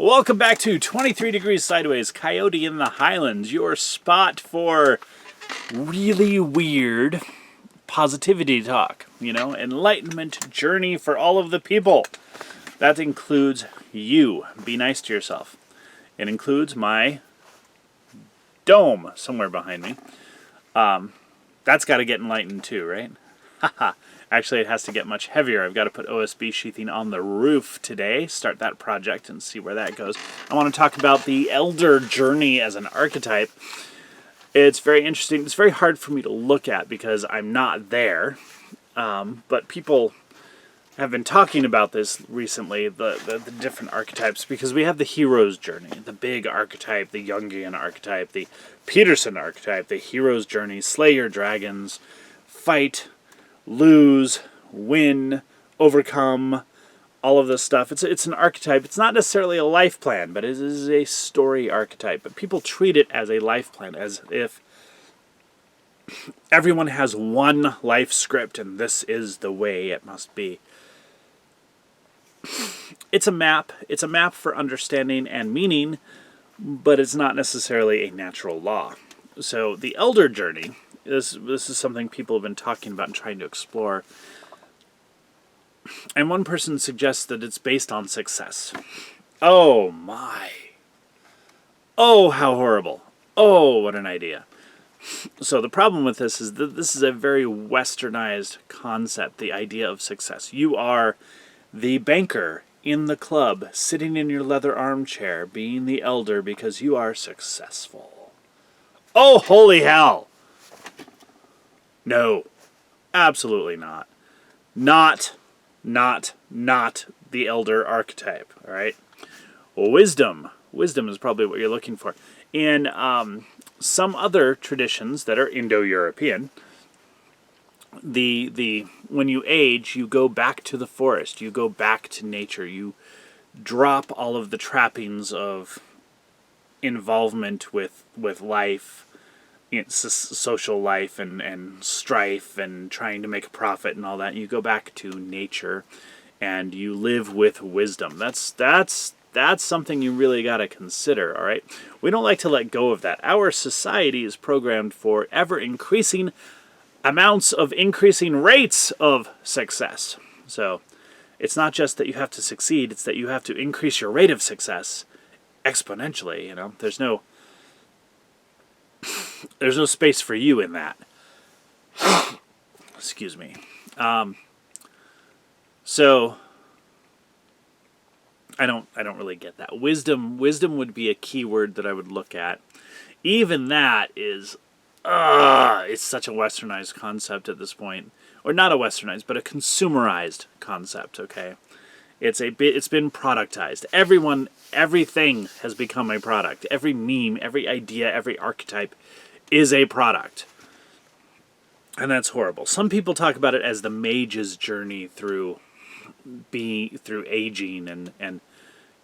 Welcome back to 23 Degrees Sideways, Coyote in the Highlands, your spot for really weird positivity talk, enlightenment journey for all of the people. That includes you. Be nice to yourself. It includes my dome somewhere behind me. That's got to get enlightened too, right? Haha. Actually, it has to get much heavier. I've got to put OSB sheathing on the roof today, start that project and see where that goes. I want to talk about the elder journey as an archetype. It's very interesting. It's very hard for me to look at because I'm not there. But people have been talking about this recently, the different archetypes, because we have the hero's journey, the big archetype, the Jungian archetype, the Peterson archetype, the hero's journey, slay your dragons, fight, lose, win, overcome, all of this stuff. It's an archetype. It's not necessarily a life plan, but it is a story archetype. But people treat it as a life plan, as if everyone has one life script and this is the way it must be. It's a map. It's a map for understanding and meaning, but it's not necessarily a natural law. So the elder journey, this is something people have been talking about and trying to explore. And one person suggests that it's based on success. Oh my. Oh, how horrible. Oh, what an idea. So the problem with this is that this is a very westernized concept, the idea of success. You are the banker in the club, sitting in your leather armchair, being the elder because you are successful. Oh, holy hell! No, absolutely not. Not the elder archetype, all right? Wisdom. Wisdom is probably what you're looking for. In some other traditions that are Indo-European, when you age, you go back to the forest, you go back to nature, you drop all of the trappings of involvement with life, social life and strife and trying to make a profit and all that. You go back to nature and you live with wisdom. That's something you really got to consider, all right? We don't like to let go of that. Our society is programmed for ever increasing amounts of increasing rates of success. So it's not just that you have to succeed, it's that you have to increase your rate of success exponentially, There's no space for you in that. Excuse me. So I don't really get that. Wisdom would be a key word that I would look at. Even that is it's such a westernized concept at this point. Or not a westernized, but a consumerized concept, okay? It's been productized. Everything has become a product. Every meme, every idea, every archetype is a product. And that's horrible. Some people talk about it as the mage's journey through aging and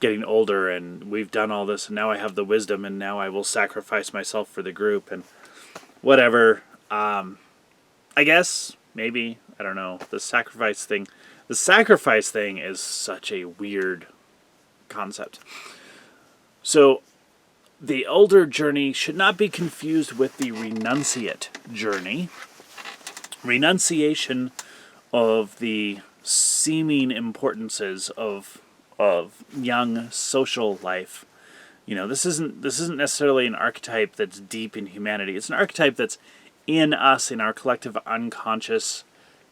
getting older, and we've done all this, and now I have the wisdom, and now I will sacrifice myself for the group, and whatever. I guess, maybe, I don't know, the sacrifice thing is such a weird concept. So the elder journey should not be confused with the renunciate journey. Renunciation of the seeming importances of young social life. This isn't necessarily an archetype that's deep in humanity. It's an archetype that's in us, in our collective unconscious,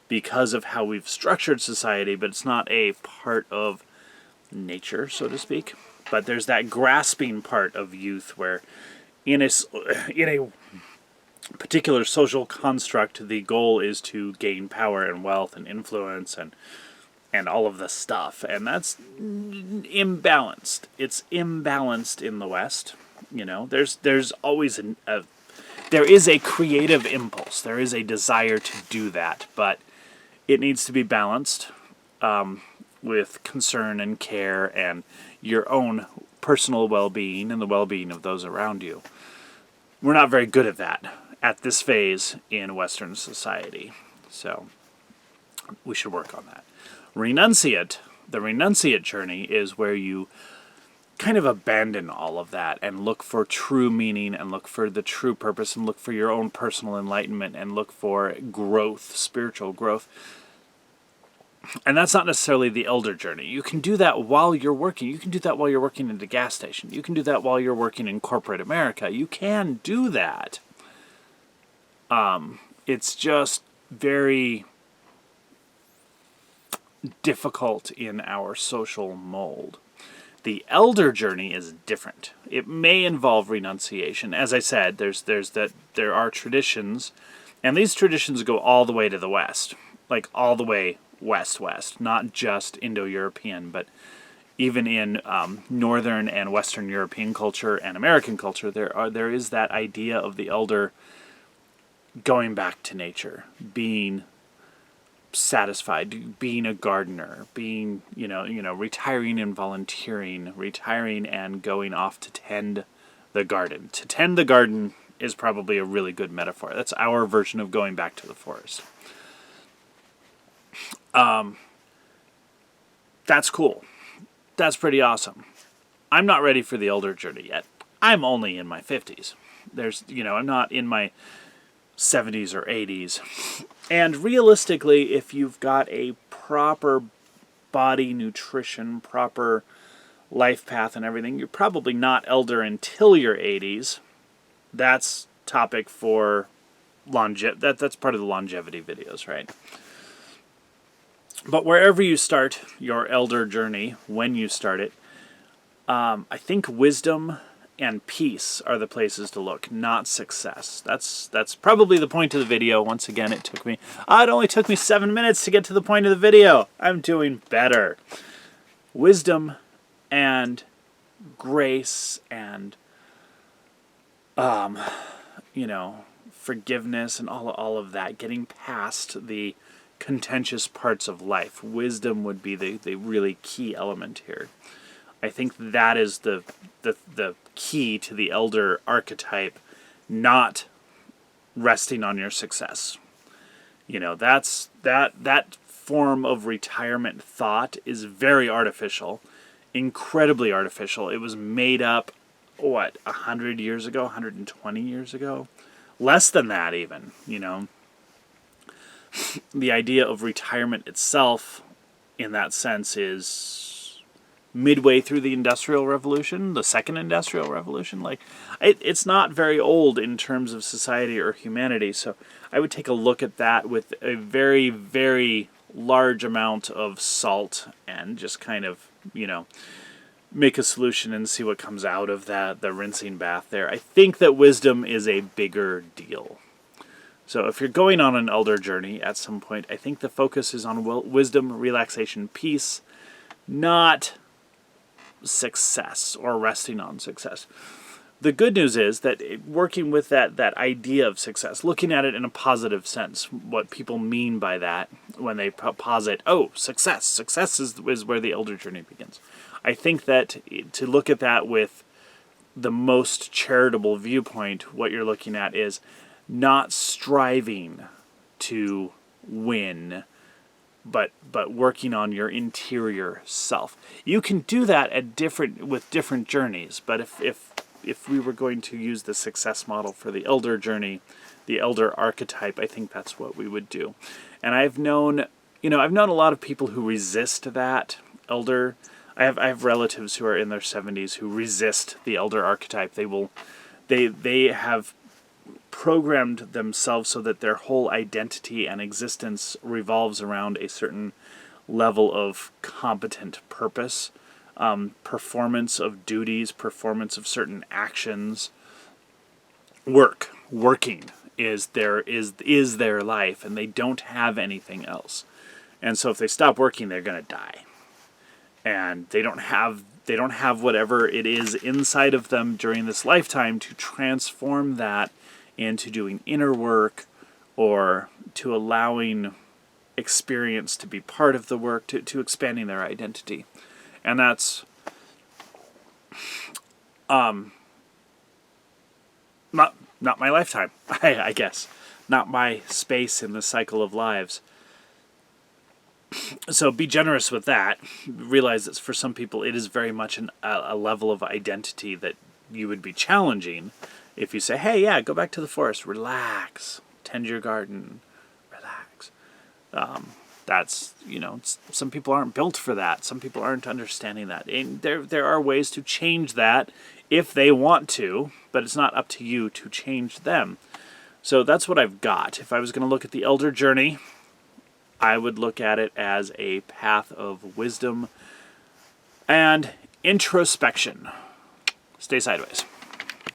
because of how we've structured society, but it's not a part of nature, so to speak. But there's that grasping part of youth where in a particular social construct, the goal is to gain power and wealth and influence and all of this stuff. And that's imbalanced. It's imbalanced in the West. There's always there is a creative impulse. There is a desire to do that, but it needs to be balanced with concern and care and your own personal well-being and the well-being of those around you. We're not very good at that at this phase in Western society. So we should work on that. The renunciate journey is where you kind of abandon all of that and look for true meaning and look for the true purpose and look for your own personal enlightenment and look for growth, spiritual growth. And that's not necessarily the elder journey. You can do that while you're working. You can do that while you're working at a gas station. You can do that while you're working in corporate America. You can do that. It's just very difficult in our social mold. The elder journey is different. It may involve renunciation. As I said, there are traditions, and these traditions go all the way to the West, like all the way west, not just Indo-European, but even in Northern and Western European culture and American culture, there is that idea of the elder going back to nature, being satisfied, being a gardener, being retiring and volunteering, retiring and going off to tend the garden. To tend the garden is probably a really good metaphor. That's our version of going back to the forest. That's cool. That's pretty awesome. I'm not ready for the elder journey yet. I'm only in my 50s. I'm not in my 70s or 80s. And realistically, if you've got a proper body nutrition, proper life path and everything, you're probably not elder until your 80s. That's topic for that's part of the longevity videos, right? But wherever you start your elder journey, when you start it, I think wisdom and peace are the places to look, not success. That's probably the point of the video. Once again, it only took me 7 minutes to get to the point of the video. I'm doing better. Wisdom and grace and forgiveness and all of that, getting past the contentious parts of life. Wisdom would be the really key element here. I think that is the key to the elder archetype, not resting on your success. That's that form of retirement thought is very artificial, incredibly artificial. It was made up 100 years ago, 120 years ago, less than that even. The idea of retirement itself, in that sense, is midway through the Industrial Revolution, the Second Industrial Revolution. It's not very old in terms of society or humanity, so I would take a look at that with a very, very large amount of salt and just kind of, make a solution and see what comes out of that, the rinsing bath there. I think that wisdom is a bigger deal. So if you're going on an elder journey at some point, I think the focus is on wisdom, relaxation, peace, not success or resting on success. The good news is that working with that idea of success, looking at it in a positive sense, what people mean by that when they posit, success is where the elder journey begins. I think that to look at that with the most charitable viewpoint, what you're looking at is not striving to win, but working on your interior self. You can do that with different journeys, but if we were going to use the success model for the elder journey, the elder archetype, I think that's what we would do. And I've known a lot of people who resist that elder. I have relatives who are in their 70s who resist the elder archetype. They have programmed themselves so that their whole identity and existence revolves around a certain level of competent purpose, performance of duties, performance of certain actions. Working is their life, and they don't have anything else. And so if they stop working, they're going to die. And they don't have whatever it is inside of them during this lifetime to transform that into doing inner work or to allowing experience to be part of the work, to expanding their identity. And that's not my lifetime, I guess. Not my space in the cycle of lives. So be generous with that. Realize that for some people it is very much a level of identity that you would be challenging if you say, hey, yeah, go back to the forest, relax, tend your garden, relax. That's, some people aren't built for that. Some people aren't understanding that. And there are ways to change that if they want to, but it's not up to you to change them. So that's what I've got. If I was going to look at the elder journey, I would look at it as a path of wisdom and introspection. Stay sideways.